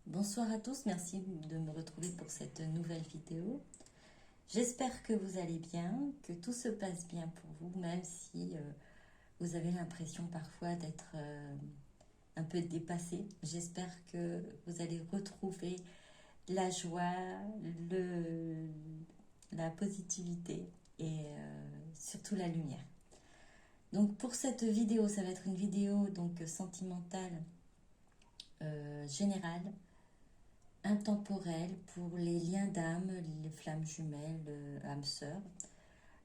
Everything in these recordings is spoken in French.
Bonsoir à tous, merci de me retrouver pour cette nouvelle vidéo. J'espère que vous allez bien, que tout se passe bien pour vous, même si vous avez l'impression parfois d'être un peu dépassé. J'espère que vous allez retrouver la joie, le, la positivité et surtout la lumière. Donc pour cette vidéo, ça va être une vidéo donc sentimentale générale, intemporel pour les liens d'âme, les flammes jumelles, âmes sœurs.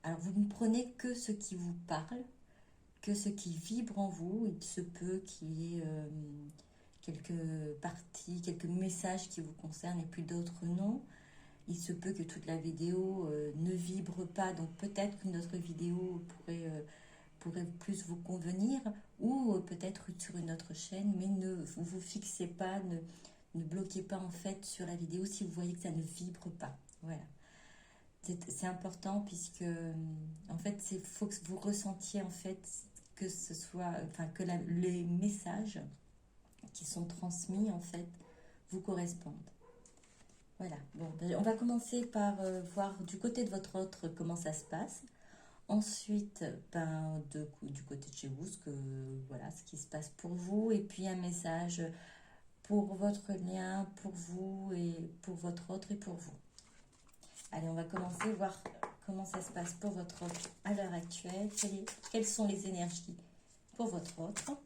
Alors vous ne prenez que ce qui vous parle, que ce qui vibre en vous. Il se peut qu'il y ait quelques parties, quelques messages qui vous concernent et puis d'autres non. Il se peut que toute la vidéo ne vibre pas, donc peut-être qu'une autre vidéo pourrait plus vous convenir, ou peut-être sur une autre chaîne, mais ne vous fixez pas, ne bloquez pas en fait sur la vidéo si vous voyez que ça ne vibre pas. Voilà. C'est important puisque en fait il faut que vous ressentiez en fait que ce soit, enfin que les messages qui sont transmis en fait vous correspondent. Voilà. Bon, on va commencer par voir du côté de votre autre comment ça se passe. Ensuite, du côté de chez vous, voilà, ce qui se passe pour vous, et puis un message pour votre lien, pour vous et pour votre autre et pour vous. Allez, on va commencer, voir comment ça se passe pour votre autre à l'heure actuelle. Quelles sont les énergies pour votre autre?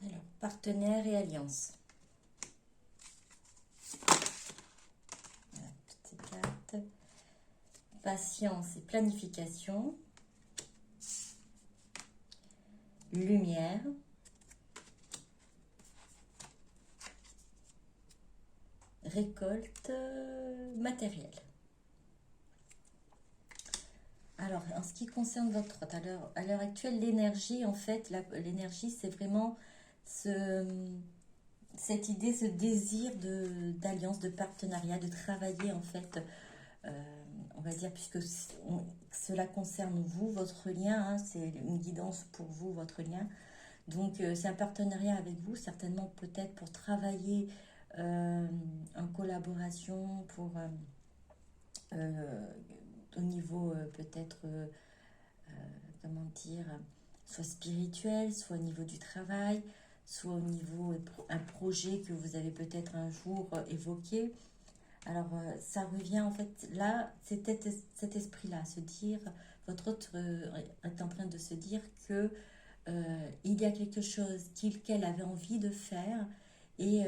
Alors, partenaire et alliance. Voilà, toutes ces cartes. Patience et planification. Lumière. Récolte matérielle. Alors, en ce qui concerne votre autre, à l'heure actuelle, l'énergie, en fait, l'énergie, c'est vraiment cette idée, ce désir d'alliance, de partenariat, de travailler, en fait, on va dire, puisque cela concerne vous, votre lien, hein, c'est une guidance pour vous, votre lien. Donc, c'est un partenariat avec vous, certainement peut-être pour travailler en collaboration, au niveau peut-être, comment dire, soit spirituel, soit au niveau du travail, soit au niveau un projet que vous avez peut-être un jour évoqué. Alors, ça revient en fait, là, c'est cet esprit-là, se dire, votre autre est en train de se dire que il y a quelque chose qu'elle avait envie de faire et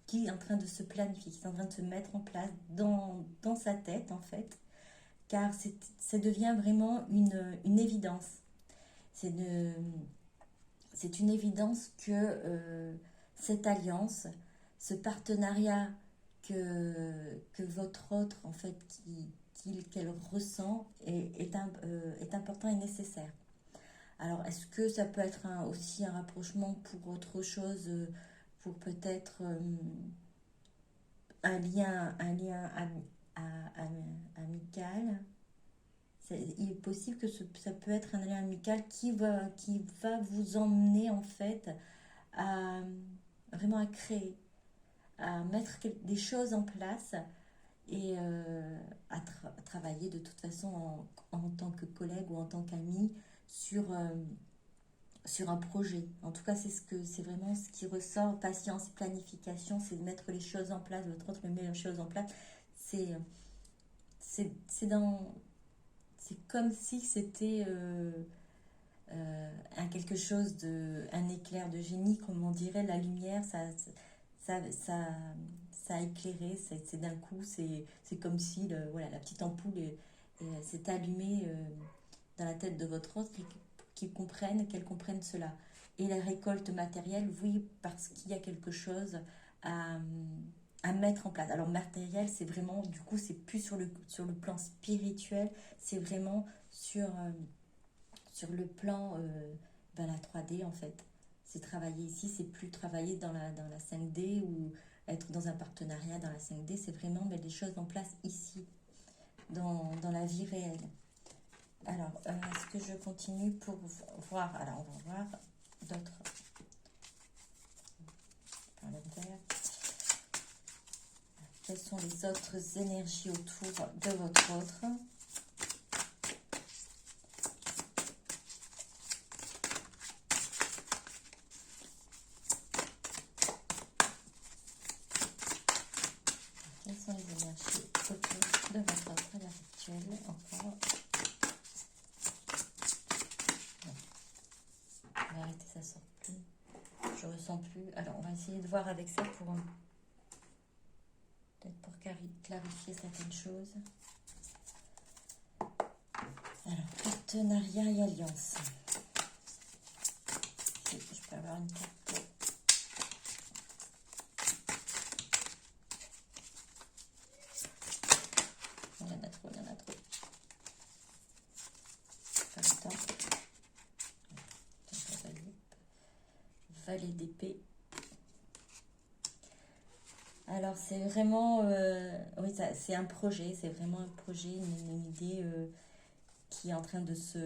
qui est en train de se planifier, qui est en train de se mettre en place dans sa tête en fait, car ça devient vraiment une évidence. C'est une évidence que cette alliance, ce partenariat que votre autre, en fait, qu'elle ressent est important et nécessaire. Alors, est-ce que ça peut être aussi un rapprochement pour autre chose, pour peut-être un lien amical? Il est possible que ça peut être un lien amical qui va vous emmener en fait à vraiment à créer, à mettre des choses en place et à travailler de toute façon en tant que collègue ou en tant qu'ami sur un projet. En tout cas, c'est vraiment ce qui ressort. Patience et planification, c'est de mettre les choses en place. Votre autre met les choses en place. C'est c'est dans c'est comme si c'était quelque chose un éclair de génie, comme on dirait, la lumière, ça, ça, ça a éclairé, c'est d'un coup, c'est comme si voilà, la petite ampoule s'est allumée dans la tête de votre autre, qu'elle comprenne cela. Et la récolte matérielle, oui, parce qu'il y a quelque chose à, à mettre en place. Alors matériel, c'est vraiment, du coup, c'est plus sur le plan spirituel, c'est vraiment sur le plan la 3D en fait. C'est travailler ici, c'est plus travailler dans la 5D ou être dans un partenariat dans la 5D, c'est vraiment mettre les choses en place ici. dans la vie réelle. Alors, est-ce que je continue pour voir? Alors, on va voir d'autres parlementaires. Quelles sont les autres énergies autour de votre autre? Quelles sont les énergies autour de votre autre à l'heure actuelle? Encore. On va arrêter, ça sort plus. Je ressens plus. Alors, on va essayer de voir avec ça pour peut-être pour clarifier certaines choses. Alors, partenariat et alliance. Si je peux avoir une carte. Il y en a trop, il y en a trop. Pas le temps. Valet d'épée. Alors c'est vraiment, oui, c'est un projet, c'est vraiment un projet, une idée qui est en train de se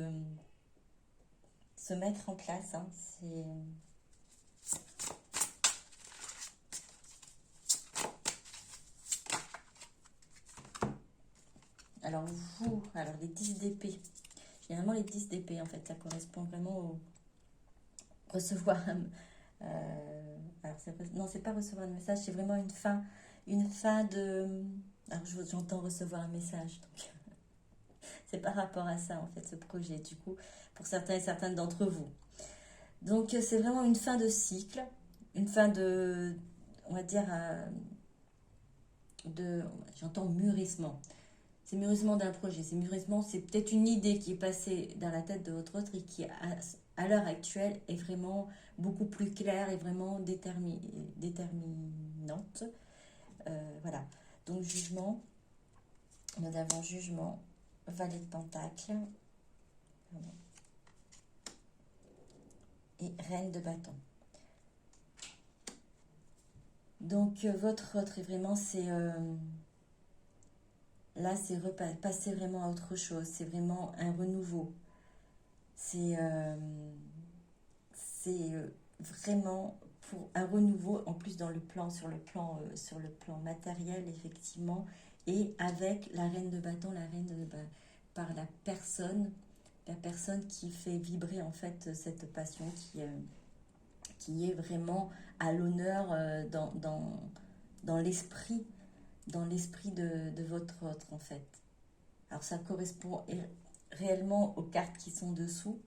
mettre en place. Hein. Alors vous, alors les 10 d'épée. Généralement les 10 d'épée, en fait, ça correspond vraiment au recevoir alors non, c'est pas recevoir un message, c'est vraiment une fin de... Alors j'entends recevoir un message, donc c'est par rapport à ça en fait, ce projet, du coup, pour certains et certaines d'entre vous. Donc c'est vraiment une fin de cycle, une fin de, on va dire, j'entends mûrissement. C'est mûrissement d'un projet, c'est mûrissement, c'est peut-être une idée qui est passée dans la tête de votre autre et qui, à l'heure actuelle, est vraiment beaucoup plus claire et vraiment déterminante. Voilà. Donc, jugement, nous avons jugement, valet de pentacle et reine de bâton. Donc, votre autre est vraiment, là, c'est passer vraiment à autre chose. C'est vraiment un renouveau. C'est vraiment pour un renouveau, en plus sur le plan matériel, effectivement, et avec la reine de bâton, par la personne qui fait vibrer, en fait, cette passion qui est vraiment à l'honneur dans l'esprit de votre autre, en fait. Alors ça correspond réellement aux cartes qui sont dessous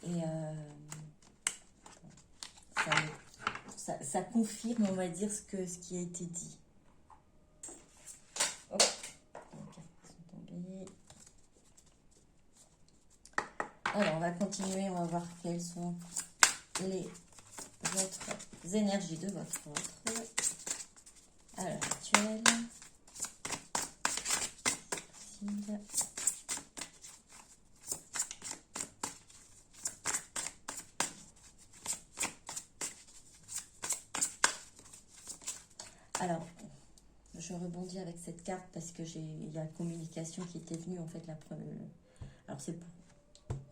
et ça confirme, on va dire, ce qui a été dit. Hop, les cartes sont tombées. Alors on va continuer, on va voir quelles sont les autres énergies de votre autre à l'heure actuelle. Alors, je rebondis avec cette carte parce que il y a communication qui était venue, en fait, alors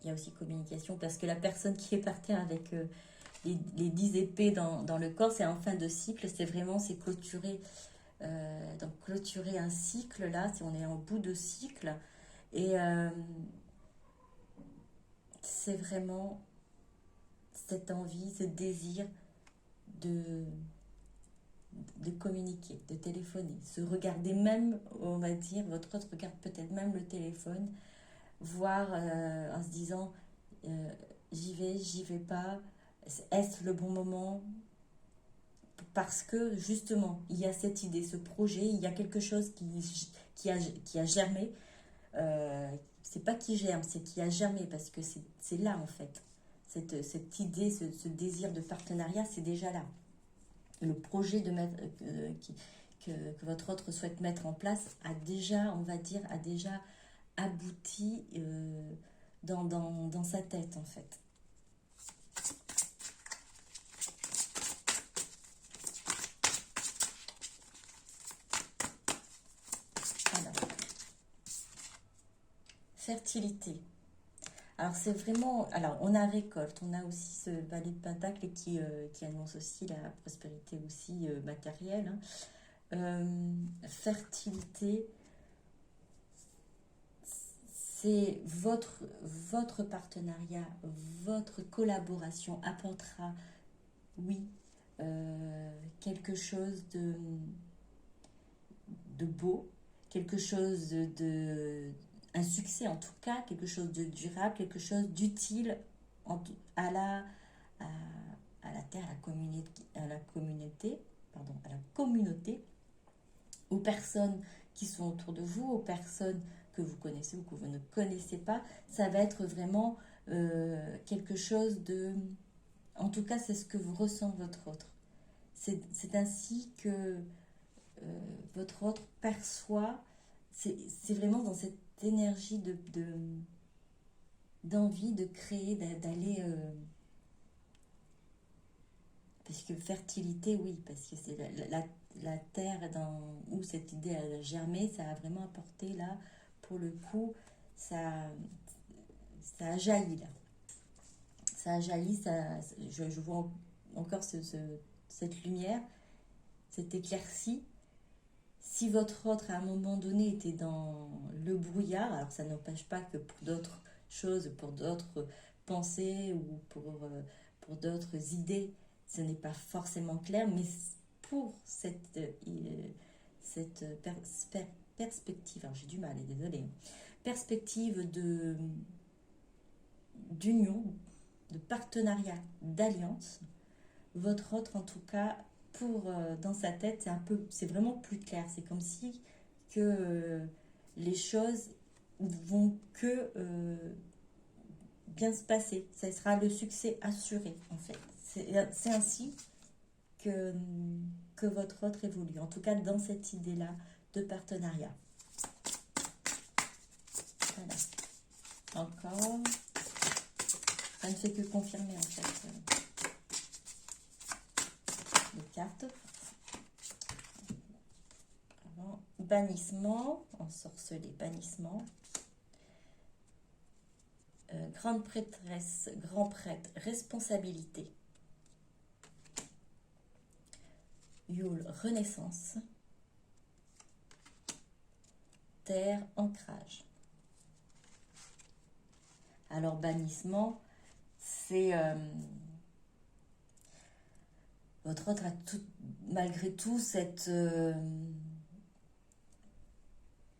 il y a aussi communication parce que la personne qui est partie avec les 10 épées dans le corps, c'est en fin de cycle, c'est clôturer, donc clôturer un cycle, là, si on est en bout de cycle, et c'est vraiment cette envie, ce désir de communiquer, de téléphoner, se regarder même, on va dire, votre autre regarde peut-être même le téléphone, voir en se disant j'y vais pas, est-ce le bon moment? Parce que justement, il y a cette idée, ce projet, il y a quelque chose qui a germé. C'est pas qui germe, c'est qui a germé, parce que c'est là en fait. Cette idée, ce désir de partenariat, c'est déjà là. Le projet que votre autre souhaite mettre en place a déjà, on va dire, abouti dans sa tête en fait. Alors, fertilité. Alors c'est vraiment, alors on a récolte, on a aussi ce valet de Pentacle qui annonce aussi la prospérité aussi matérielle. Hein. Fertilité, c'est votre partenariat, votre collaboration apportera, oui, quelque chose de beau, quelque chose un succès en tout cas, quelque chose de durable, quelque chose d'utile à à, à la terre, à la communauté, aux personnes qui sont autour de vous, aux personnes que vous connaissez ou que vous ne connaissez pas. Ça va être vraiment quelque chose de... En tout cas, c'est ce que vous ressent votre autre. C'est ainsi que votre autre perçoit, c'est vraiment dans cette énergie d'envie de créer, d'aller... parce que fertilité, oui, parce que c'est la terre où cette idée a germé, ça a vraiment apporté là, pour le coup, ça, ça a jailli là. Ça a jailli, je vois encore cette lumière, cette éclaircie. Si votre autre, à un moment donné, était dans le brouillard, alors ça n'empêche pas que pour d'autres choses, pour d'autres pensées ou pour d'autres idées, ce n'est pas forcément clair, mais pour cette perspective, alors j'ai du mal, désolé, perspective d'union, de partenariat, d'alliance, votre autre en tout cas, dans sa tête, c'est vraiment plus clair. C'est comme si que les choses vont que bien se passer. Ça sera le succès assuré en fait. C'est ainsi que votre autre évolue. En tout cas, dans cette idée-là de partenariat. Voilà. Encore. Ça ne fait que confirmer en fait les cartes. Bannissement, ensorcelé, bannissement. Grande prêtresse, grand prêtre, responsabilité. Yule, renaissance. Terre, ancrage. Alors, bannissement, c'est... votre autre a malgré tout ce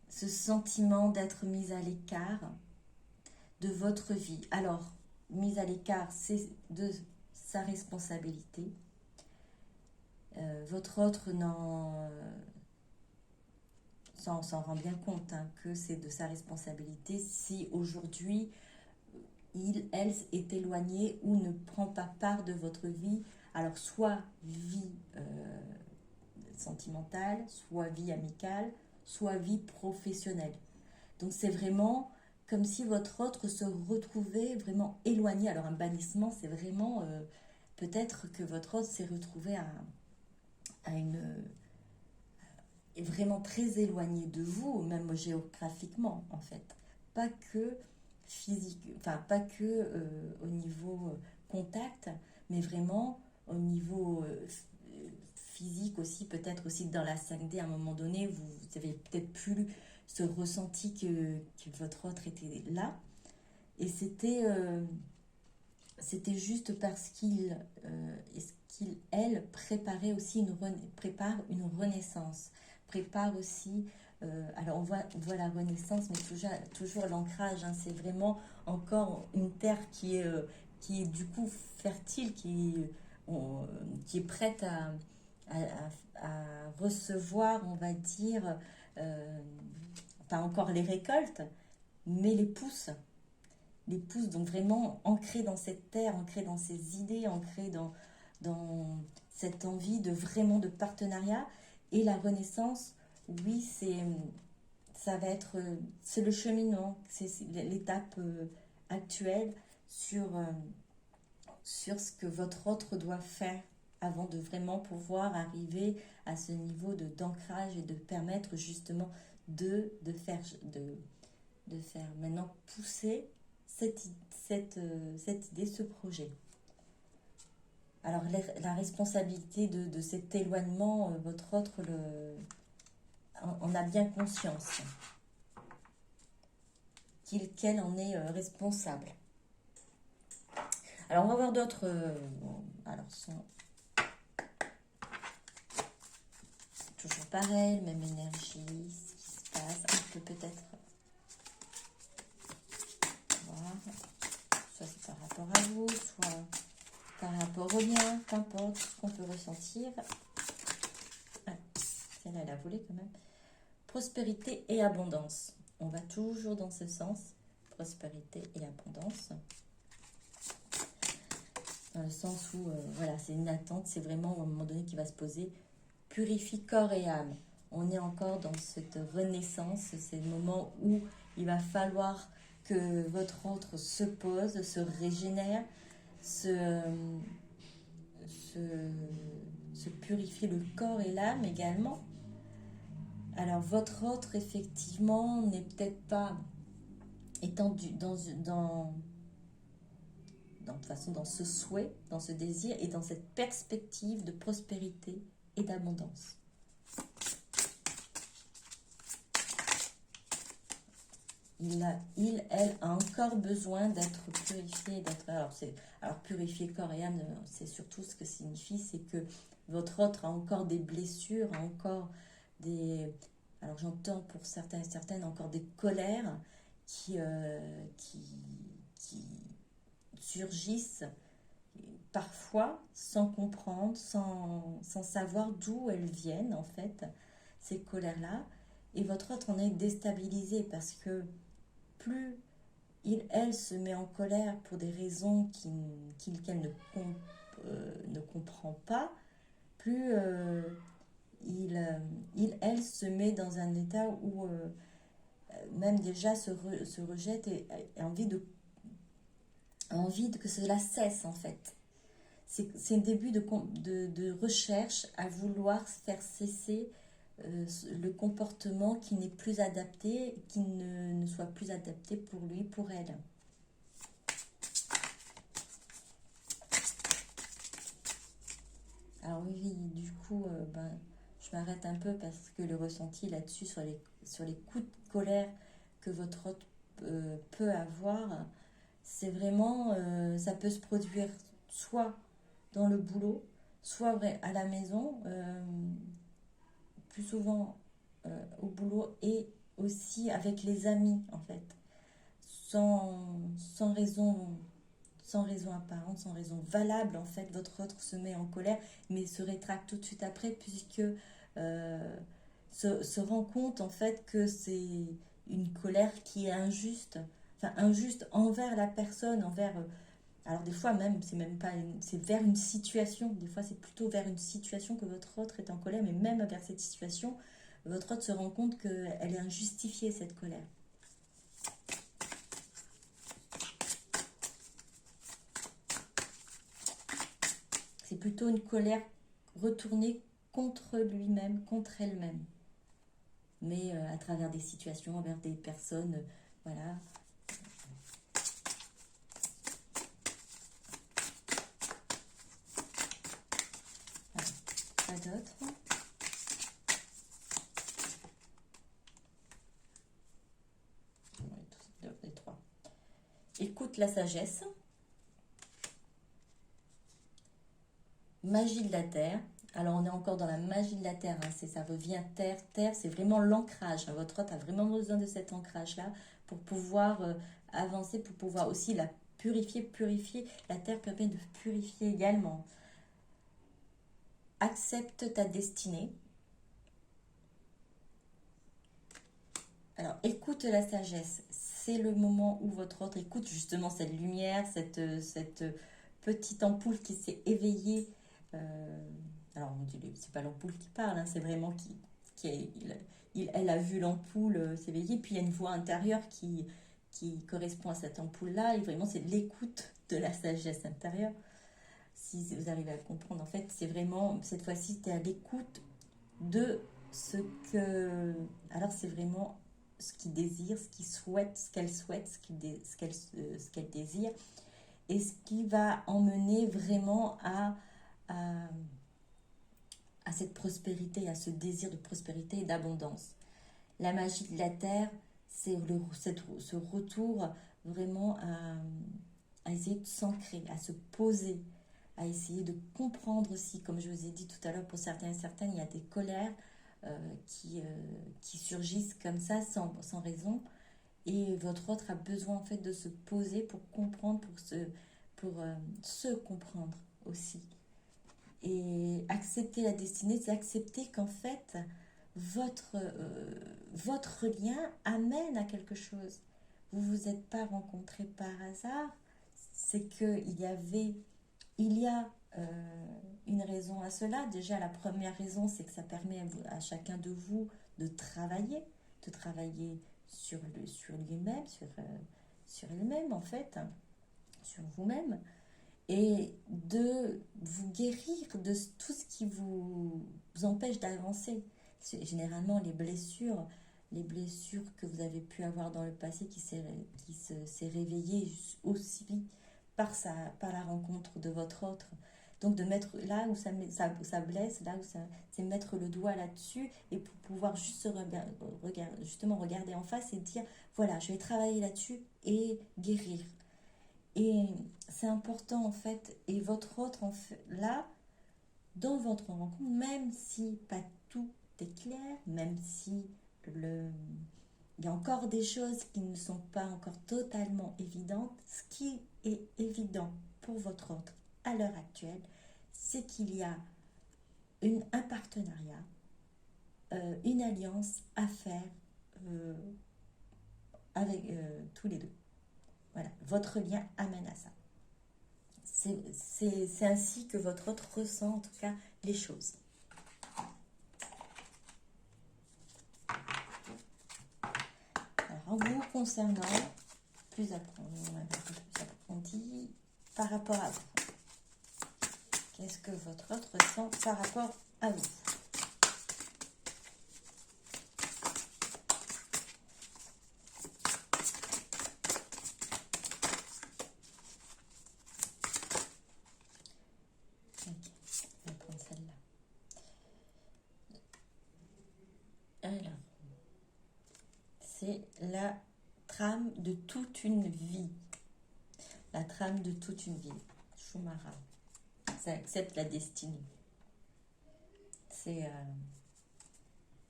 sentiment d'être mis à l'écart de votre vie. Alors, mise à l'écart, c'est de sa responsabilité. Votre autre s'en rend bien compte hein, que c'est de sa responsabilité si aujourd'hui elle est éloignée ou ne prend pas part de votre vie. Alors soit vie sentimentale, soit vie amicale, soit vie professionnelle. Donc c'est vraiment comme si votre autre se retrouvait vraiment éloigné. Alors un bannissement, c'est vraiment peut-être que votre autre s'est retrouvé est vraiment très éloigné de vous, même géographiquement en fait. Pas que physique, enfin pas que au niveau contact, mais vraiment au niveau physique aussi, peut-être aussi dans la 5D à un moment donné, vous avez peut-être plus ce ressenti que votre autre était là. Et c'était juste parce elle, préparait aussi prépare une renaissance, prépare aussi, alors on voit la renaissance, mais toujours l'ancrage, hein, c'est vraiment encore une terre qui est du coup fertile, qui est prête à recevoir, on va dire, pas encore les récoltes, mais les pousses, donc vraiment ancrées dans cette terre, ancrées dans ces idées, ancrées dans cette envie vraiment de partenariat. Et la renaissance, oui, c'est le cheminement, c'est l'étape actuelle sur ce que votre autre doit faire avant de vraiment pouvoir arriver à ce niveau d'ancrage et de permettre justement de de faire maintenant pousser cette idée, ce projet. Alors, la responsabilité de cet éloignement, votre autre en a bien conscience, qu'elle en est responsable. Alors, on va voir d'autres... alors, toujours pareil, même énergie, ce qui se passe, un peu peut-être... Voir. Soit c'est par rapport à vous, soit par rapport au lien, qu'importe ce qu'on peut ressentir. Ah, celle-là, elle a volé quand même. Prospérité et abondance. On va toujours dans ce sens. Prospérité et abondance. Dans le sens où, voilà, c'est une attente. C'est vraiment à un moment donné qui va se poser. Purifie corps et âme. On est encore dans cette renaissance. C'est le moment où il va falloir que votre autre se pose, se régénère, se purifie le corps et l'âme également. Alors, votre autre, effectivement, n'est peut-être pas étendu dans ce souhait, dans ce désir et dans cette perspective de prospérité et d'abondance. Elle a encore besoin d'être purifiée, alors purifier corps et âme, c'est surtout ce que signifie, c'est que votre autre a encore des blessures, a encore des, alors j'entends pour certains et certaines encore des colères qui surgissent parfois sans comprendre, sans savoir d'où elles viennent en fait, ces colères-là. Et votre autre en est déstabilisé parce que plus elle se met en colère pour des raisons qu'elle ne comprend pas, plus elle se met dans un état où même déjà se rejette et a envie que cela cesse en fait. C'est un début de recherche à vouloir faire cesser le comportement qui n'est plus adapté, qui ne soit plus adapté pour lui, pour elle. Alors oui, du coup, je m'arrête un peu parce que le ressenti là-dessus, sur les coups de colère que votre autre peut avoir, c'est vraiment, ça peut se produire soit dans le boulot, soit à la maison, plus souvent au boulot et aussi avec les amis en fait, sans raison, sans raison apparente, sans raison valable en fait, votre autre se met en colère mais se rétracte tout de suite après puisque se rend compte en fait que c'est une colère qui est injuste, enfin injuste envers la personne, envers alors des fois même, c'est même pas c'est vers une situation, des fois c'est plutôt vers une situation que votre autre est en colère, mais même vers cette situation, votre autre se rend compte qu'elle est injustifiée cette colère. C'est plutôt une colère retournée contre lui-même, contre elle-même. Mais à travers des situations, envers des personnes, voilà. Pas d'autres. Les trois. Écoute la sagesse. Magie de la terre. Alors on est encore dans la magie de la terre, hein. Ça revient terre, terre, c'est vraiment l'ancrage, hein. Votre hôte a vraiment besoin de cet ancrage-là pour pouvoir avancer, pour pouvoir aussi la purifier. La terre permet de purifier également. Accepte ta destinée. Alors écoute la sagesse, c'est le moment où votre hôte écoute justement cette lumière, cette petite ampoule qui s'est éveillée. Alors, c'est pas l'ampoule qui parle, hein, c'est vraiment elle a vu l'ampoule s'éveiller, puis il y a une voix intérieure qui correspond à cette ampoule-là, et vraiment c'est l'écoute de la sagesse intérieure. Si vous arrivez à comprendre, en fait, c'est vraiment, cette fois-ci, tu es à l'écoute de ce que... Alors, c'est vraiment ce qu'il désire, ce qu'il souhaite, ce qu'elle souhaite, ce qu'elle désire, et ce qui va emmener vraiment à cette prospérité, à ce désir de prospérité et d'abondance. La magie de la terre, c'est ce retour vraiment à essayer de s'ancrer, à se poser, à essayer de comprendre aussi, comme je vous ai dit tout à l'heure, pour certains et certaines, il y a des colères qui surgissent comme ça, sans raison, et votre autre a besoin en fait de se poser pour comprendre, pour se comprendre aussi. Et accepter la destinée, c'est accepter qu'en fait, votre lien amène à quelque chose. Vous ne vous êtes pas rencontrés par hasard, c'est il y a une raison à cela. Déjà, la première raison, c'est que ça permet à chacun de vous de travailler sur lui-même, sur elle-même en fait, hein, sur vous-même, et de vous guérir de tout ce qui vous empêche d'avancer. Généralement, les blessures que vous avez pu avoir dans le passé s'est réveillée aussi par la rencontre de votre autre. Donc de mettre là où ça blesse, là où c'est mettre le doigt là-dessus et pour pouvoir juste justement regarder en face et dire voilà, je vais travailler là-dessus et guérir. Et c'est important en fait, et votre autre en fait, là, dans votre rencontre, même si pas tout est clair, même si il y a encore des choses qui ne sont pas encore totalement évidentes, ce qui est évident pour votre autre à l'heure actuelle, c'est qu'il y a un partenariat, une alliance à faire avec tous les deux. Voilà, votre lien amène à ça. C'est ainsi que votre autre ressent en tout cas les choses. Alors, en vous concernant, plus approfondi par rapport à vous. Qu'est-ce que votre autre ressent par rapport à vous? Ok, je vais prendre celle-là. Alors, c'est la trame de toute une vie. La trame de toute une vie. Shumara. Ça accepte la destinée. C'est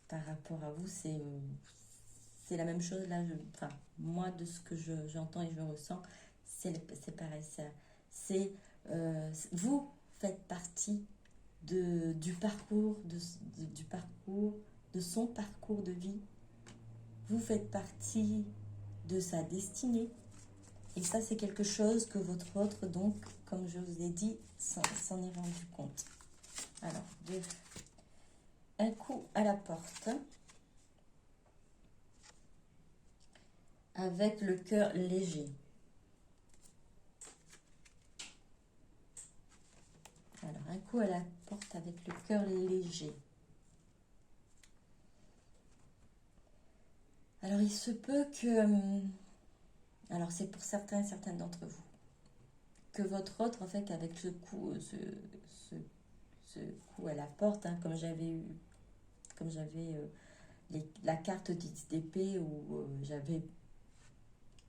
par rapport à vous, c'est la même chose là. Enfin, moi de ce que j'entends et je ressens, c'est pareil. C'est vous faites partie du parcours de son parcours de vie. Vous faites partie de sa destinée. Et ça, c'est quelque chose que votre autre, donc, comme je vous ai dit, s'en est rendu compte. Alors, un coup à la porte, avec le cœur léger. Alors, un coup à la porte avec le cœur léger. Alors, il se peut que... Alors, c'est pour certains et certaines d'entre vous. Que votre autre, en fait, avec ce coup à la porte, hein, comme j'avais la carte d'XDP où j'avais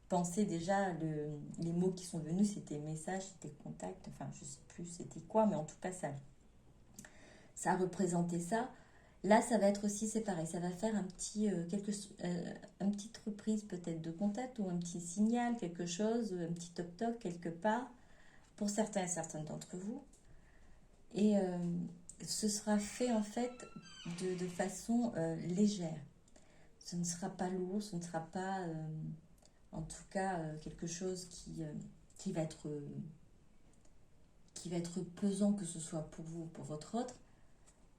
pensé déjà, les mots qui sont venus, c'était message, c'était contact, enfin, je sais plus c'était quoi, mais en tout cas, ça représentait ça. Là, ça va être aussi, c'est pareil, ça va faire une petite reprise peut-être de contact ou un petit signal, quelque chose, un petit toc-toc quelque part, pour certains et certaines d'entre vous. Et ce sera fait en fait de façon légère. Ce ne sera pas lourd, ce ne sera pas en tout cas quelque chose qui va être pesant, que ce soit pour vous ou pour votre autre.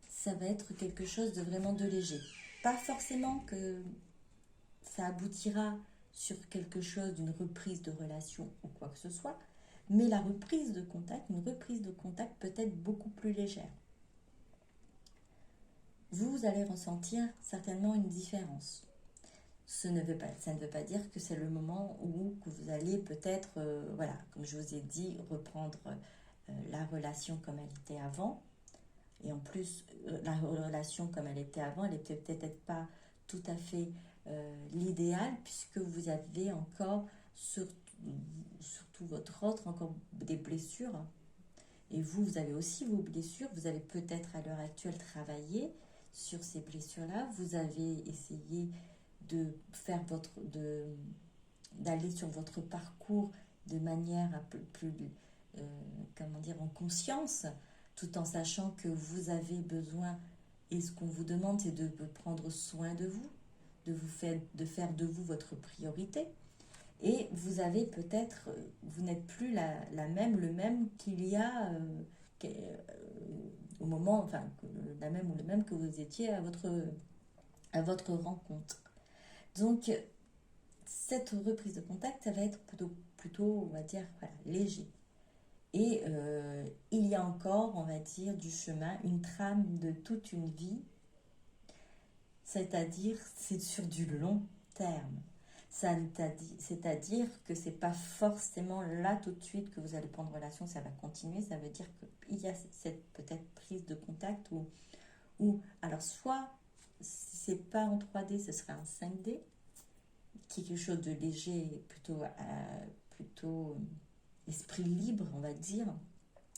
Ça va être quelque chose de vraiment de léger. Pas forcément que ça aboutira sur quelque chose d'une reprise de relation ou quoi que ce soit, mais une reprise de contact peut être beaucoup plus légère. Vous allez ressentir certainement une différence. ça ne veut pas dire que c'est le moment où que vous allez peut-être, voilà, comme je vous ai dit, reprendre la relation comme elle était avant. Et en plus, la relation comme elle était avant, elle n'était peut-être pas tout à fait l'idéal, puisque vous avez encore, surtout votre autre, encore des blessures. Et vous, vous avez aussi vos blessures. Vous avez peut-être à l'heure actuelle travaillé sur ces blessures-là. Vous avez essayé de faire d'aller sur votre parcours de manière un peu plus, euh, comment dire, en conscience, tout en sachant que vous avez besoin, et ce qu'on vous demande, c'est de prendre soin de vous, de faire de vous votre priorité. Et vous avez peut-être, vous n'êtes plus le même qu'il y a au moment, enfin, la même ou le même que vous étiez à votre rencontre. Donc, cette reprise de contact, ça va être plutôt on va dire, voilà, léger. Et il y a encore, on va dire, du chemin, une trame de toute une vie, c'est-à-dire c'est sur du long terme. C'est-à-dire que c'est pas forcément là tout de suite que vous allez prendre relation, ça va continuer, ça veut dire qu'il y a cette peut-être prise de contact ou alors soit si c'est pas en 3D, ce sera en 5D, quelque chose de léger, plutôt esprit libre, on va dire,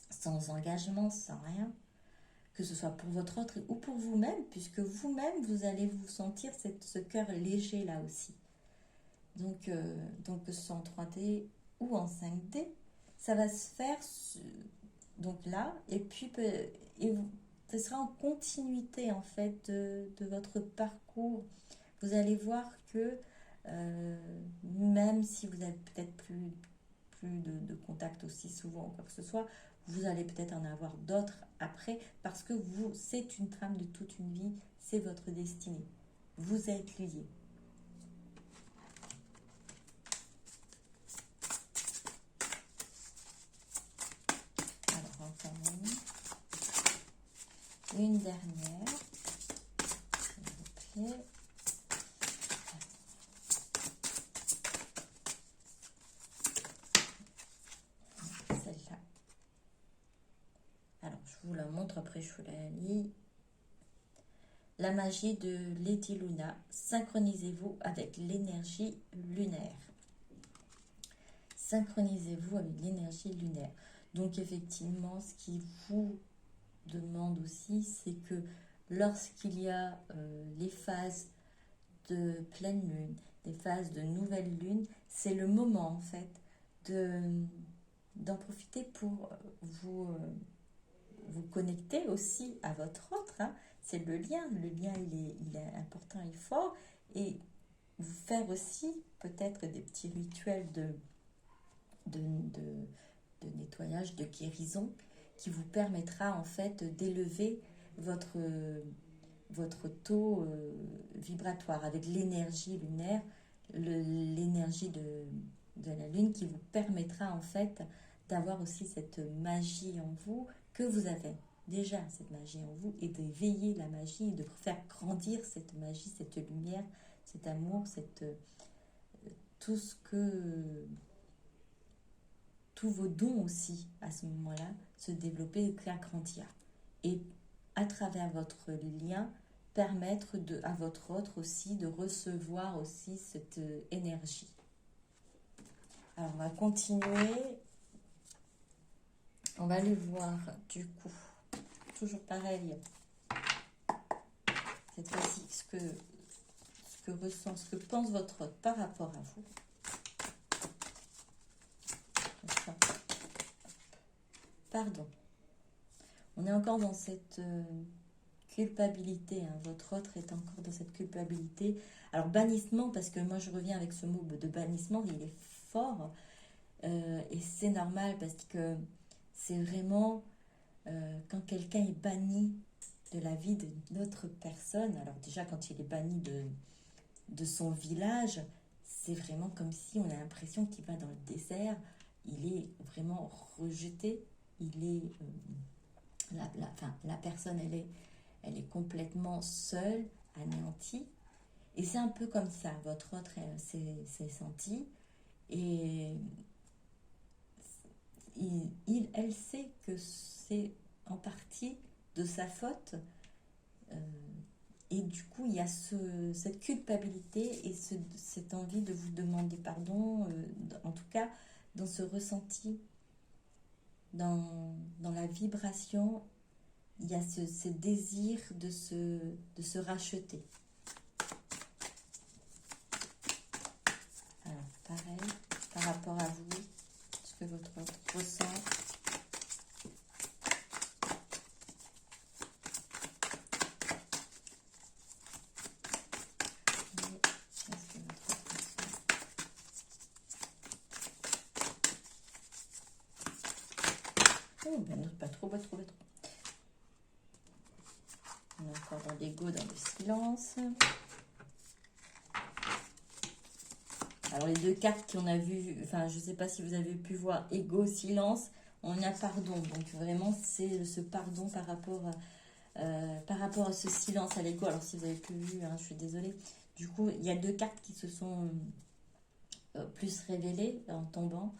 sans engagement, sans rien, que ce soit pour votre autre ou pour vous-même, puisque vous-même, vous allez vous sentir ce cœur léger là aussi. Donc que ce soit en 3D ou en 5D, ça va se faire donc là, et puis ce sera en continuité en fait de votre parcours. Vous allez voir que même si vous avez peut-être plus de contact aussi souvent ou quoi que ce soit, vous allez peut-être en avoir d'autres après parce que c'est une trame de toute une vie, c'est votre destinée. Vous êtes liés. Alors, encore une dernière. Ok. Celle-là. Alors, je vous la montre, après je vous la lis. La magie de Lady Luna. Synchronisez-vous avec l'énergie lunaire. Synchronisez-vous avec l'énergie lunaire. Donc effectivement, ce qui vous demande aussi, c'est que lorsqu'il y a les phases de pleine lune, des phases de nouvelle lune, c'est le moment en fait d'en profiter pour vous connecter aussi à votre autre. Hein. C'est le lien. Le lien, il est important et fort. Et vous faire aussi peut-être des petits rituels de, de nettoyage, de guérison, qui vous permettra en fait d'élever votre taux vibratoire avec l'énergie lunaire, l'énergie de la lune qui vous permettra en fait d'avoir aussi cette magie en vous que vous avez déjà cette magie en vous et d'éveiller la magie, de faire grandir cette magie, cette lumière, cet amour, tout ce que tous vos dons aussi à ce moment-là se développer et grandir. Et à travers votre lien, permettre à votre autre aussi de recevoir aussi cette énergie. Alors on va continuer. On va aller voir du coup, toujours pareil, cette fois-ci ce que ressent, ce que pense votre autre par rapport à vous. Pardon. On est encore dans cette culpabilité. Hein. Votre autre est encore dans cette culpabilité. Alors, bannissement, parce que moi, je reviens avec ce mot de bannissement, il est fort. Et c'est normal parce que c'est vraiment quand quelqu'un est banni de la vie d'une autre personne. Alors, déjà, quand il est banni de son village, c'est vraiment comme si on a l'impression qu'il va dans le désert. Il est vraiment rejeté. Il est la personne elle est complètement seule, anéantie, Et c'est un peu comme ça, votre autre s'est senti, et elle sait que c'est en partie de sa faute, euh, et du coup il y a cette culpabilité et cette envie de vous demander pardon, en tout cas dans ce ressenti, dans la vibration, il y a ce désir de se racheter. Alors, pareil, par rapport à vous, ce que votre autre ressent. Oh, ben non, pas trop, pas trop, pas trop. On est encore dans l'ego, dans le silence. Alors les deux cartes qu'on a vues, enfin je ne sais pas si vous avez pu voir, ego, silence, on a pardon. Donc vraiment c'est ce pardon par rapport à ce silence à l'ego. Alors si vous avez plus vu, hein, je suis désolée. Du coup il y a deux cartes qui se sont plus révélées en tombant.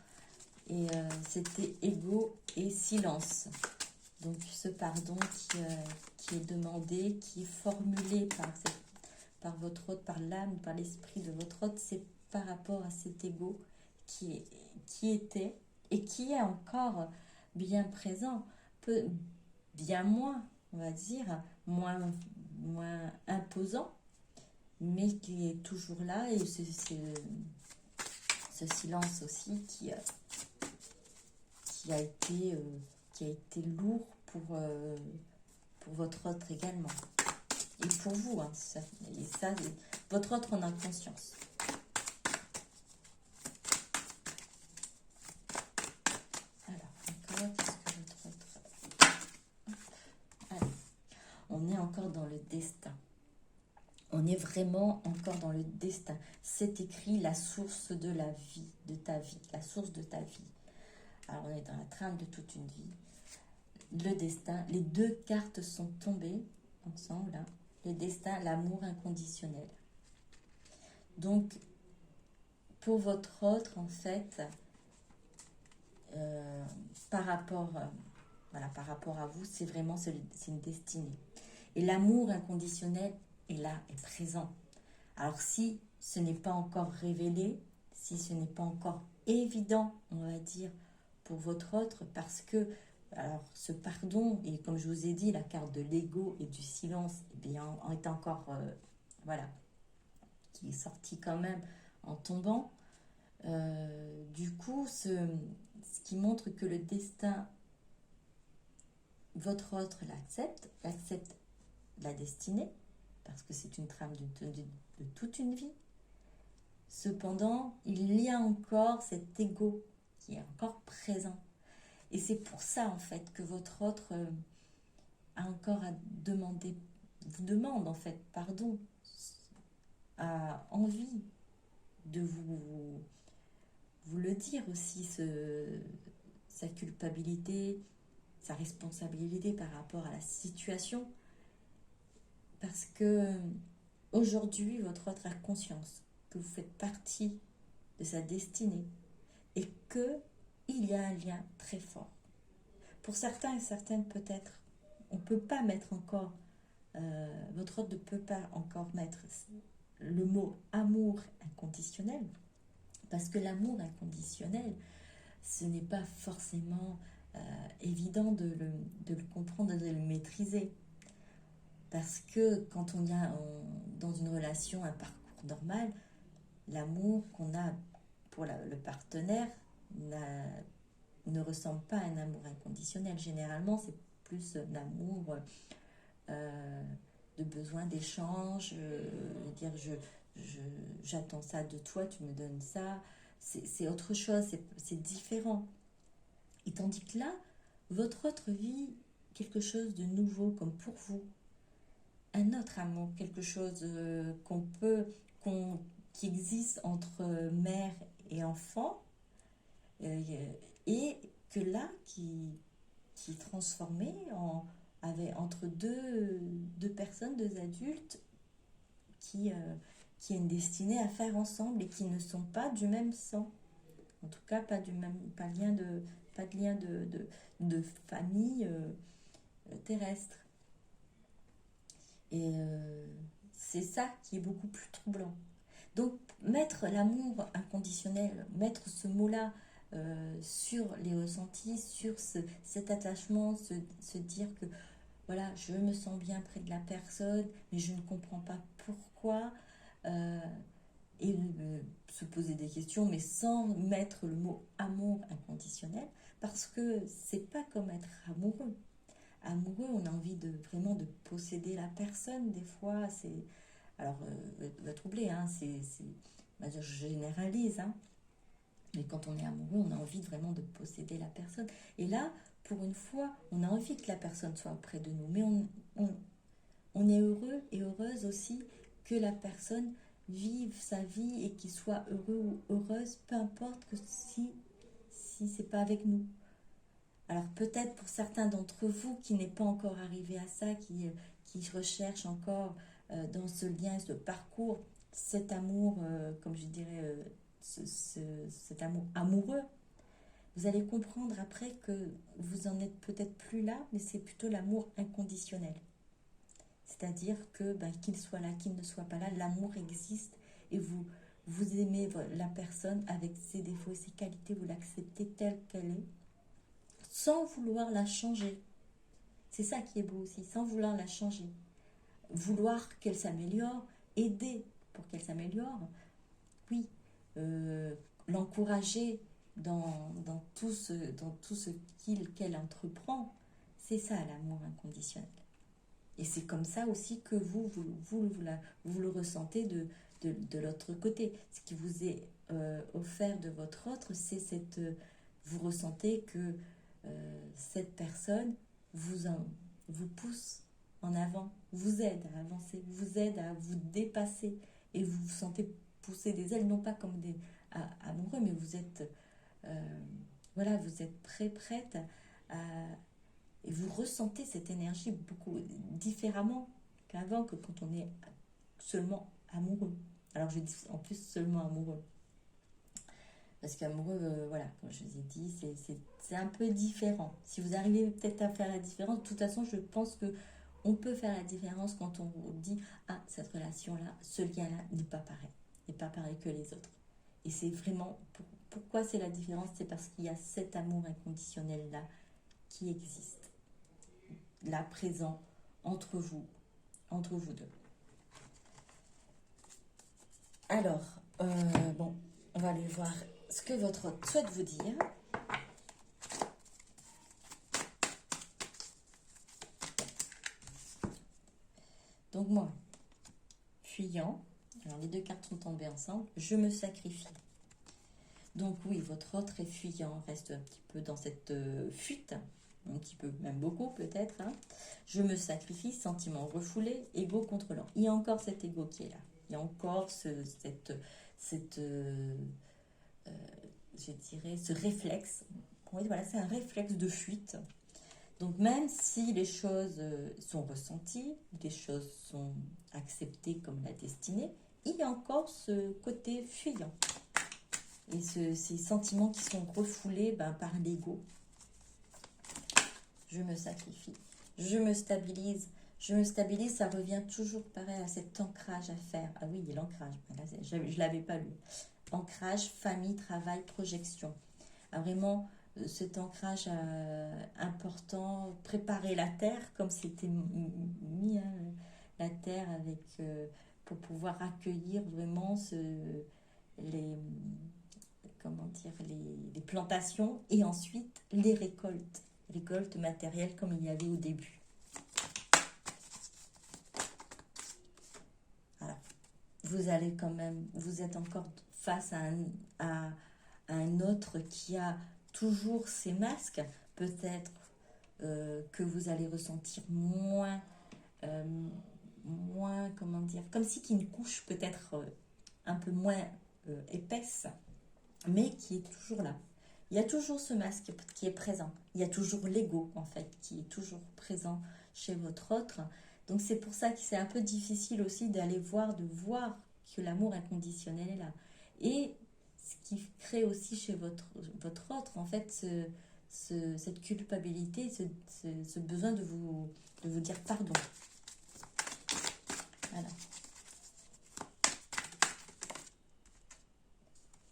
Et c'était ego et silence. Donc ce pardon qui est demandé, qui est formulé par votre hôte, par l'âme, par l'esprit de votre hôte, c'est par rapport à cet ego qui était et qui est encore bien présent, bien moins, on va dire, moins imposant, mais qui est toujours là. Et c'est ce silence aussi qui a été lourd pour votre autre également. Et pour vous, hein, et ça, votre autre en a conscience. Alors, encore, qu'est-ce que votre autre... Allez, on est encore dans le destin. On est vraiment encore dans le destin. C'est écrit la source de la vie, de ta vie, la source de ta vie. Alors, on est dans la trame de toute une vie. Le destin, les deux cartes sont tombées ensemble, hein. Le destin, l'amour inconditionnel. Donc, pour votre autre, en fait, par rapport à vous, c'est vraiment c'est une destinée. Et l'amour inconditionnel est là, est présent. Alors, si ce n'est pas encore révélé, si ce n'est pas encore évident, on va dire, pour votre autre, parce que alors ce pardon, et comme je vous ai dit, la carte de l'ego et du silence, eh bien, est encore, voilà, qui est sortie quand même en tombant. Du coup, ce qui montre que le destin, votre autre l'accepte la destinée, parce que c'est une trame de toute une vie. Cependant, il y a encore cet ego qui est encore présent. Et c'est pour ça, en fait, que votre autre a encore à demander, vous demande, en fait, pardon, a envie de vous le dire aussi, sa culpabilité, sa responsabilité par rapport à la situation. Parce que aujourd'hui, votre autre a conscience que vous faites partie de sa destinée et qu'il y a un lien très fort. Pour certains et certaines, peut-être, on ne peut pas mettre encore, votre autre ne peut pas encore mettre le mot amour inconditionnel, parce que l'amour inconditionnel, ce n'est pas forcément évident de le comprendre, de le maîtriser. Parce que quand on a dans une relation un parcours normal, l'amour qu'on a pour le partenaire ne ressemble pas à un amour inconditionnel. Généralement, c'est plus un amour de besoin d'échange, dire j'attends ça de toi, tu me donnes ça. C'est autre chose, c'est différent. Et tandis que là, votre autre vit quelque chose de nouveau, comme pour vous. Un autre amour, quelque chose qui existe entre mère et enfant, et que là, qui est transformé entre deux personnes, deux adultes, qui qui a une destinée à faire ensemble et qui ne sont pas du même sang. En tout cas, pas du même, pas de lien de famille terrestre. Et c'est ça qui est beaucoup plus troublant. Donc, mettre l'amour inconditionnel, mettre ce mot-là sur les ressentis, sur cet attachement, se dire que voilà, je me sens bien près de la personne, mais je ne comprends pas pourquoi, euh, et se poser des questions, mais sans mettre le mot amour inconditionnel, parce que c'est pas comme être amoureux. Amoureux, on a envie vraiment de posséder la personne, des fois, c'est... Alors, va troubler, hein, je généralise, hein, mais quand on est amoureux, on a envie vraiment de posséder la personne. Et là, pour une fois, on a envie que la personne soit auprès de nous, mais on est heureux et heureuse aussi que la personne vive sa vie et qu'il soit heureux ou heureuse, peu importe que si c'est pas avec nous. Alors peut-être pour certains d'entre vous qui n'est pas encore arrivé à ça, qui recherchent encore dans ce lien, ce parcours, cet amour, comme je dirais, cet amour amoureux, vous allez comprendre après que vous en êtes peut-être plus là, mais c'est plutôt l'amour inconditionnel. C'est-à-dire que qu'il soit là, qu'il ne soit pas là, l'amour existe et vous aimez la personne avec ses défauts et ses qualités, vous l'acceptez telle qu'elle est, sans vouloir la changer. C'est ça qui est beau aussi, sans vouloir la changer. Vouloir qu'elle s'améliore, aider pour qu'elle s'améliore, oui, l'encourager dans tout ce qu'elle entreprend, c'est ça l'amour inconditionnel. Et c'est comme ça aussi que vous le ressentez de l'autre côté. Ce qui vous est offert de votre autre, c'est vous ressentez que cette personne vous pousse en avant, vous aide à avancer, vous aide à vous dépasser et vous vous sentez pousser des ailes, non pas comme des amoureux, mais vous êtes vous êtes prête et vous ressentez cette énergie beaucoup différemment qu'avant, que quand on est seulement amoureux. Alors je dis en plus seulement amoureux. Parce qu'amoureux, comme je vous ai dit, c'est un peu différent. Si vous arrivez peut-être à faire la différence, de toute façon, je pense que on peut faire la différence quand on dit « Ah, cette relation-là, ce lien-là n'est pas pareil que les autres. » Et c'est vraiment, pourquoi c'est la différence? C'est parce qu'il y a cet amour inconditionnel-là qui existe, là, présent, entre vous deux. Alors, on va aller voir ce que votre hôte souhaite vous dire. Donc moi, fuyant, alors les deux cartes sont tombées ensemble, je me sacrifie. Donc oui, votre autre est fuyant, reste un petit peu dans cette fuite, un petit peu, même beaucoup peut-être. Hein. Je me sacrifie, sentiment refoulé, ego contrôlant. Il y a encore cet ego qui est là. Il y a encore ce réflexe. Voilà, c'est un réflexe de fuite. Donc même si les choses sont ressenties, les choses sont acceptées comme la destinée, il y a encore ce côté fuyant. Et ces sentiments qui sont refoulés par l'ego. Je me sacrifie. Je me stabilise. Je me stabilise, ça revient toujours pareil à cet ancrage à faire. Ah oui, l'ancrage. Je ne l'avais pas lu. Ancrage, famille, travail, projection. Ah, vraiment, cet ancrage important, préparer la terre, comme c'était mis, hein, la terre avec, pour pouvoir accueillir vraiment les plantations et ensuite les récoltes matérielles comme il y avait au début. Alors, vous êtes encore face à un autre qui a toujours ces masques, peut-être que vous allez ressentir moins, comme si qu'il y a une couche peut-être un peu moins épaisse, mais qui est toujours là. Il y a toujours ce masque qui est présent. Il y a toujours l'ego, en fait, qui est toujours présent chez votre autre. Donc, c'est pour ça que c'est un peu difficile aussi de voir que l'amour inconditionnel est là. Et ce qui crée aussi chez votre autre, en fait, cette culpabilité, ce besoin de vous dire pardon. Voilà.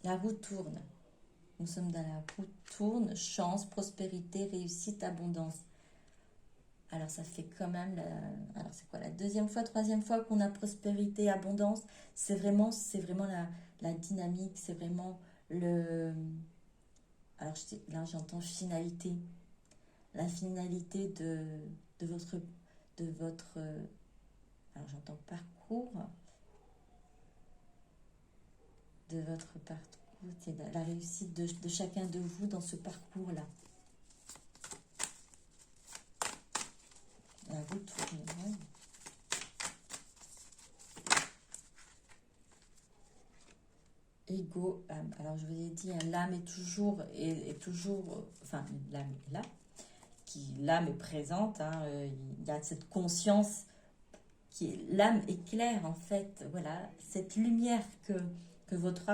La roue tourne. Nous sommes dans la roue tourne, chance, prospérité, réussite, abondance. Alors ça fait quand même, alors c'est quoi, la deuxième fois, troisième fois qu'on a prospérité, abondance. C'est vraiment la dynamique, c'est vraiment le... Alors là j'entends finalité. La finalité de votre alors j'entends parcours, de votre parcours, c'est la réussite de chacun de vous dans ce parcours-là. La roue tourne. Ego, âme. Alors je vous ai dit, hein, l'âme est toujours, enfin l'âme est là, l'âme est présente, hein, il y a cette conscience l'âme est claire en fait, voilà, cette lumière que votre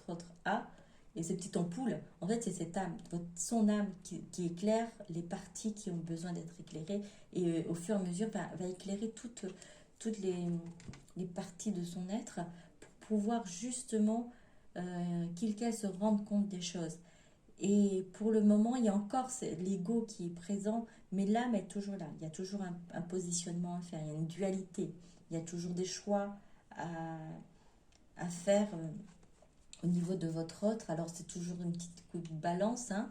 autre a, et ces petites ampoules, en fait c'est cette âme, son âme qui éclaire les parties qui ont besoin d'être éclairées, et au fur et à mesure va éclairer toutes les parties de son être pour pouvoir justement qu'elle se rende compte des choses. Et pour le moment, il y a encore l'ego qui est présent, mais l'âme est toujours là. Il y a toujours un positionnement à faire, il y a une dualité. Il y a toujours des choix à faire au niveau de votre autre. Alors, c'est toujours une petite coup de balance. Hein.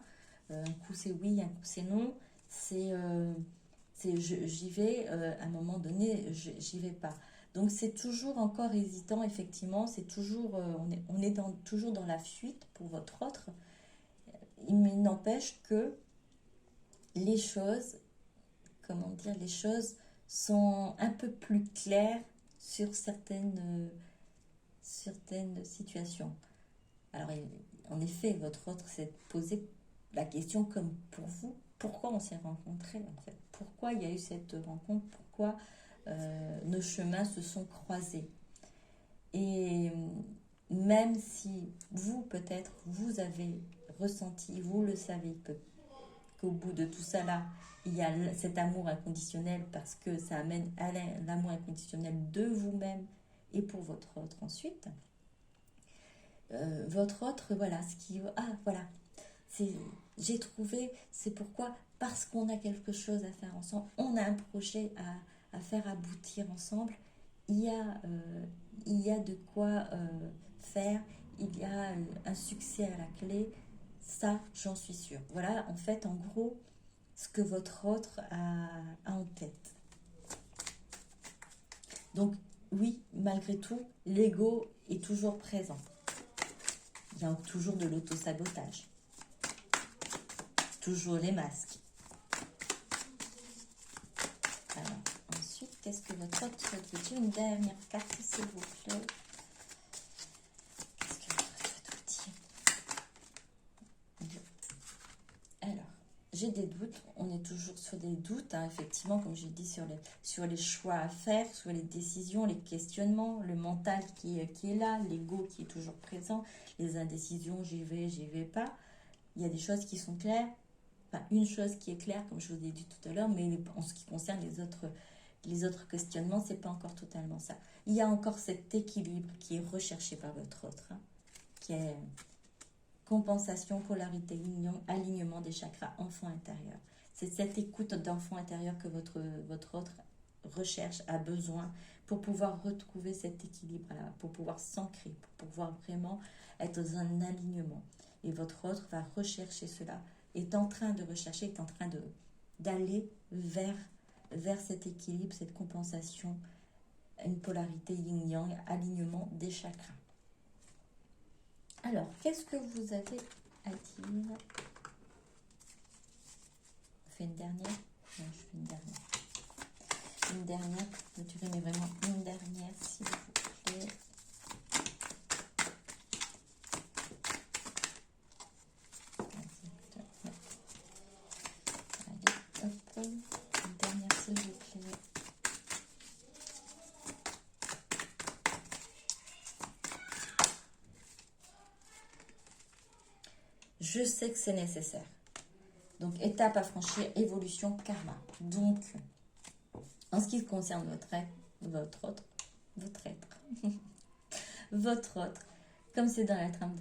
Un coup, c'est oui, un coup, c'est non. J'y vais, à un moment donné, j'y vais pas. Donc, c'est toujours encore hésitant, effectivement. C'est toujours, on est toujours dans la fuite pour votre autre. Il n'empêche que les choses, comment dire, les choses sont un peu plus claires sur certaines situations. Alors, en effet, votre autre s'est posé la question comme pour vous, pourquoi on s'est rencontrés en fait? Pourquoi il y a eu cette rencontre? Pourquoi nos chemins se sont croisés? Et même si vous, peut-être, vous avez ressenti, vous le savez, qu'au bout de tout ça là, il y a cet amour inconditionnel parce que ça amène à l'amour inconditionnel de vous-même et pour votre autre ensuite. Votre autre, voilà, voilà, j'ai trouvé, c'est pourquoi, parce qu'on a quelque chose à faire ensemble, on a un projet à faire aboutir ensemble, il y a de quoi faire, il y a un succès à la clé, ça j'en suis sûre. Voilà en fait en gros ce que votre autre a en tête. Donc oui, malgré tout, l'ego est toujours présent. Il y a toujours de l'auto-sabotage. Toujours les masques. Alors, ensuite, qu'est-ce que votre autre souhaite vous dire? Une dernière carte, s'il vous plaît. Qu'est-ce que votre autre souhaite vous dire? Alors, j'ai des doutes. On est toujours sur des doutes, hein, effectivement, comme j'ai dit, sur les choix à faire, sur les décisions, les questionnements, le mental qui est là, l'ego qui est toujours présent, les indécisions, j'y vais pas. Il y a des choses qui sont claires. Enfin, une chose qui est claire, comme je vous ai dit tout à l'heure, mais en ce qui concerne les autres questionnements, c'est pas encore totalement ça. Il y a encore cet équilibre qui est recherché par votre autre, hein, qui est compensation, polarité, alignement des chakras, enfant intérieur. C'est cette écoute d'enfant intérieur que votre autre recherche, a besoin pour pouvoir retrouver cet équilibre-là, pour pouvoir s'ancrer, pour pouvoir vraiment être dans un alignement. Et votre autre va rechercher cela, est en train de rechercher, est en train d'aller vers cet équilibre, cette compensation, une polarité yin-yang, alignement des chakras. Alors, qu'est-ce que vous avez à dire? On fait une dernière? Non, je fais une dernière. Une dernière, clôturer, mais vraiment une dernière, s'il vous plaît. Une dernière, s'il vous plaît. Je sais que c'est nécessaire. Donc, étape à franchir, évolution, karma. Donc, en ce qui concerne votre être, votre autre, comme c'est dans la trame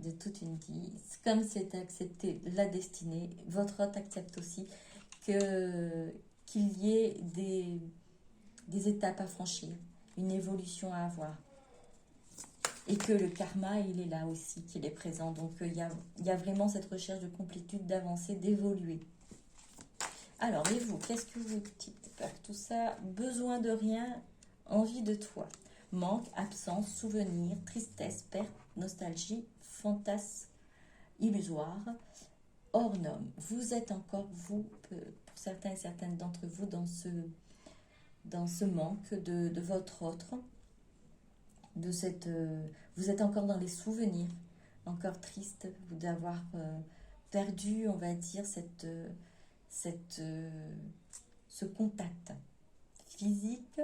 de toute une vie, comme c'est accepté la destinée, votre autre accepte aussi qu'il y ait des étapes à franchir, une évolution à avoir. Et que le karma, il est là aussi, qu'il est présent. Donc, il y a vraiment cette recherche de complétude, d'avancer, d'évoluer. Alors, et vous, qu'est-ce que vous dites par tout ça? Besoin de rien, envie de toi. Manque, absence, souvenir, tristesse, perte, nostalgie, fantasme illusoire, hors norme. Vous êtes encore, vous, pour certains et certaines d'entre vous, dans ce manque de votre autre, vous êtes encore dans les souvenirs, encore triste d'avoir perdu, on va dire, ce contact physique,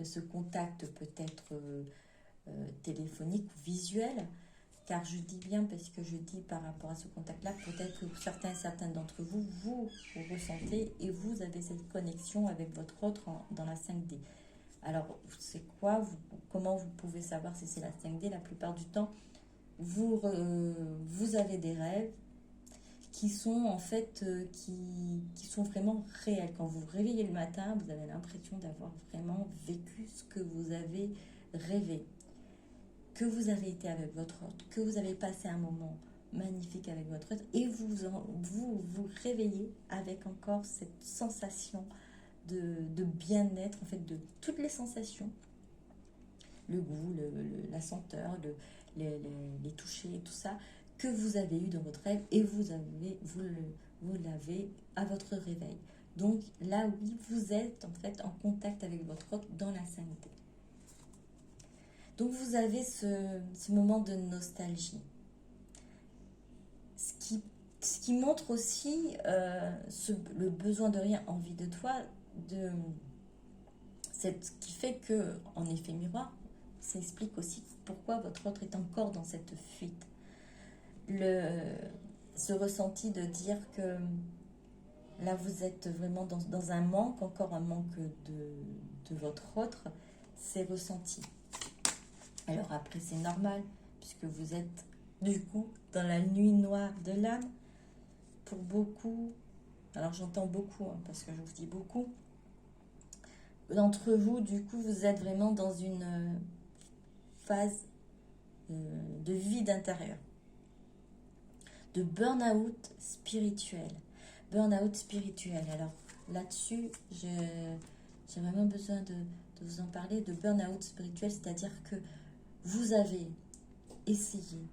ce contact peut-être téléphonique ou visuel, car je dis bien, parce que je dis par rapport à ce contact-là, peut-être que certaines d'entre vous, vous ressentez et vous avez cette connexion avec votre autre dans la 5D. Alors, c'est quoi, comment vous pouvez savoir si c'est la 5D? La plupart du temps, vous avez des rêves qui sont en fait, qui sont vraiment réels. Quand vous vous réveillez le matin, vous avez l'impression d'avoir vraiment vécu ce que vous avez rêvé, que vous avez été avec votre autre, que vous avez passé un moment magnifique avec votre autre, et vous réveillez avec encore cette sensation de bien-être, en fait, de toutes les sensations, le goût, la senteur, les touchés, tout ça, que vous avez eu dans votre rêve, et vous l'avez à votre réveil. Donc là, oui, vous êtes en fait en contact avec votre autre dans la 5D. Donc vous avez ce moment de nostalgie. Ce qui montre aussi le besoin de rien, envie de toi, qui fait que, en effet miroir, ça explique aussi pourquoi votre autre est encore dans cette fuite. Ce ressenti de dire que là vous êtes vraiment dans un manque, encore un manque de votre autre, c'est ressenti. Alors après c'est normal, puisque vous êtes du coup dans la nuit noire de l'âme. Pour beaucoup, alors j'entends beaucoup, hein, parce que je vous dis beaucoup, d'entre vous, du coup, vous êtes vraiment dans une phase de vide intérieur, de burn-out spirituel. Burn-out spirituel. Alors là-dessus, j'ai vraiment besoin de vous en parler, de burn-out spirituel, c'est-à-dire que vous avez essayé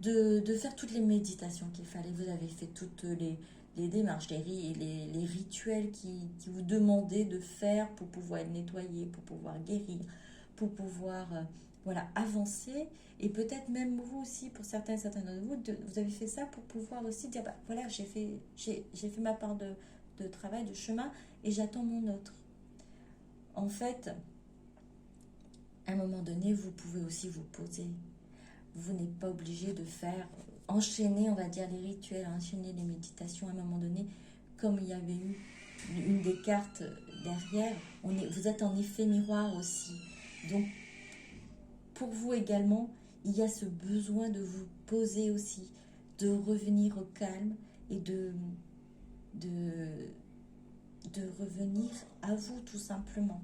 de faire toutes les méditations qu'il fallait, vous avez fait toutes les démarches, les rituels qui vous demandaient de faire pour pouvoir être nettoyé, pour pouvoir guérir, pour pouvoir voilà, avancer. Et peut-être même vous aussi, pour certains d'entre vous, vous avez fait ça pour pouvoir aussi dire, bah, voilà, j'ai fait ma part de travail, de chemin, et j'attends mon autre. En fait, à un moment donné, vous pouvez aussi vous poser. Vous n'êtes pas obligé de faire, enchaîner, on va dire, les rituels, enchaîner les méditations à un moment donné, comme il y avait eu une des cartes derrière, vous êtes en effet miroir aussi. Donc, pour vous également, il y a ce besoin de vous poser aussi, de revenir au calme et de revenir à vous tout simplement.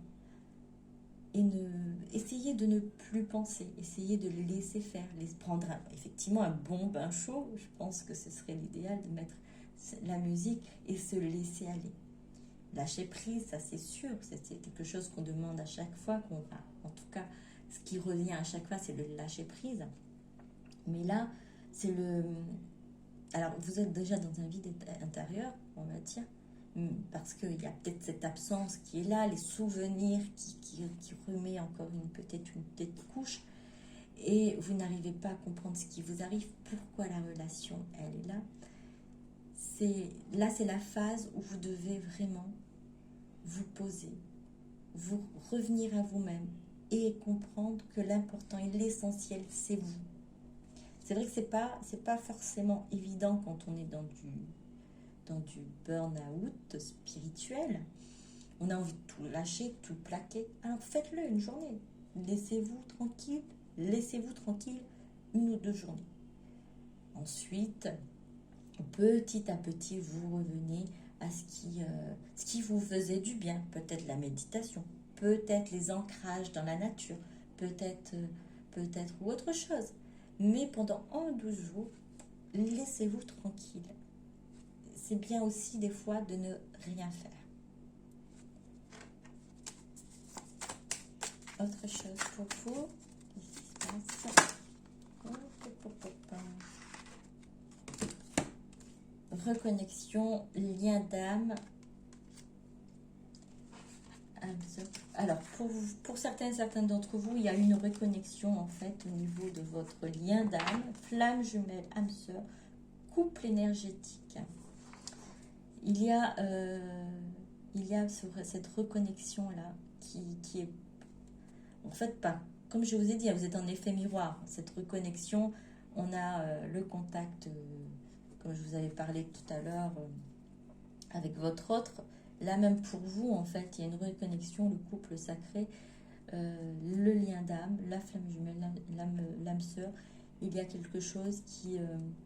Et essayez de ne plus penser, essayez de le laisser faire, prendre effectivement un bon bain chaud. Je pense que ce serait l'idéal de mettre la musique et se laisser aller. Lâcher prise, ça c'est sûr, c'est quelque chose qu'on demande à chaque fois, en tout cas, ce qui revient à chaque fois, c'est le lâcher prise. Mais là, c'est alors, vous êtes déjà dans un vide intérieur, on va dire, parce qu'il y a peut-être cette absence qui est là, les souvenirs qui remet encore peut-être une petite couche, et vous n'arrivez pas à comprendre ce qui vous arrive, pourquoi la relation, elle est là. C'est la phase où vous devez vraiment vous poser, vous revenir à vous-même et comprendre que l'important et l'essentiel, c'est vous. C'est vrai que c'est pas forcément évident quand on est dans du burn-out spirituel. On a envie de tout lâcher, tout plaquer. Alors faites-le une journée. Laissez-vous tranquille. Laissez-vous tranquille une ou deux journées. Ensuite, petit à petit, vous revenez à ce qui vous faisait du bien. Peut-être la méditation, peut-être les ancrages dans la nature, peut-être peut-être ou autre chose. Mais pendant 1 ou 12 jours, laissez-vous tranquille. C'est bien aussi des fois de ne rien faire. Autre chose pour vous. Qu'est-ce qui se passe? Reconnexion, lien d'âme. Alors, pour certains d'entre vous, il y a une reconnexion en fait au niveau de votre lien d'âme, flamme jumelle, âme sœur, couple énergétique. Il y a cette reconnexion-là qui est en fait pas, comme je vous ai dit, vous êtes en effet miroir. Cette reconnexion, on a le contact, comme je vous avais parlé tout à l'heure, avec votre autre. Là même pour vous, en fait, il y a une reconnexion, le couple sacré, le lien d'âme, la flamme jumelle, l'âme sœur. Il y a quelque chose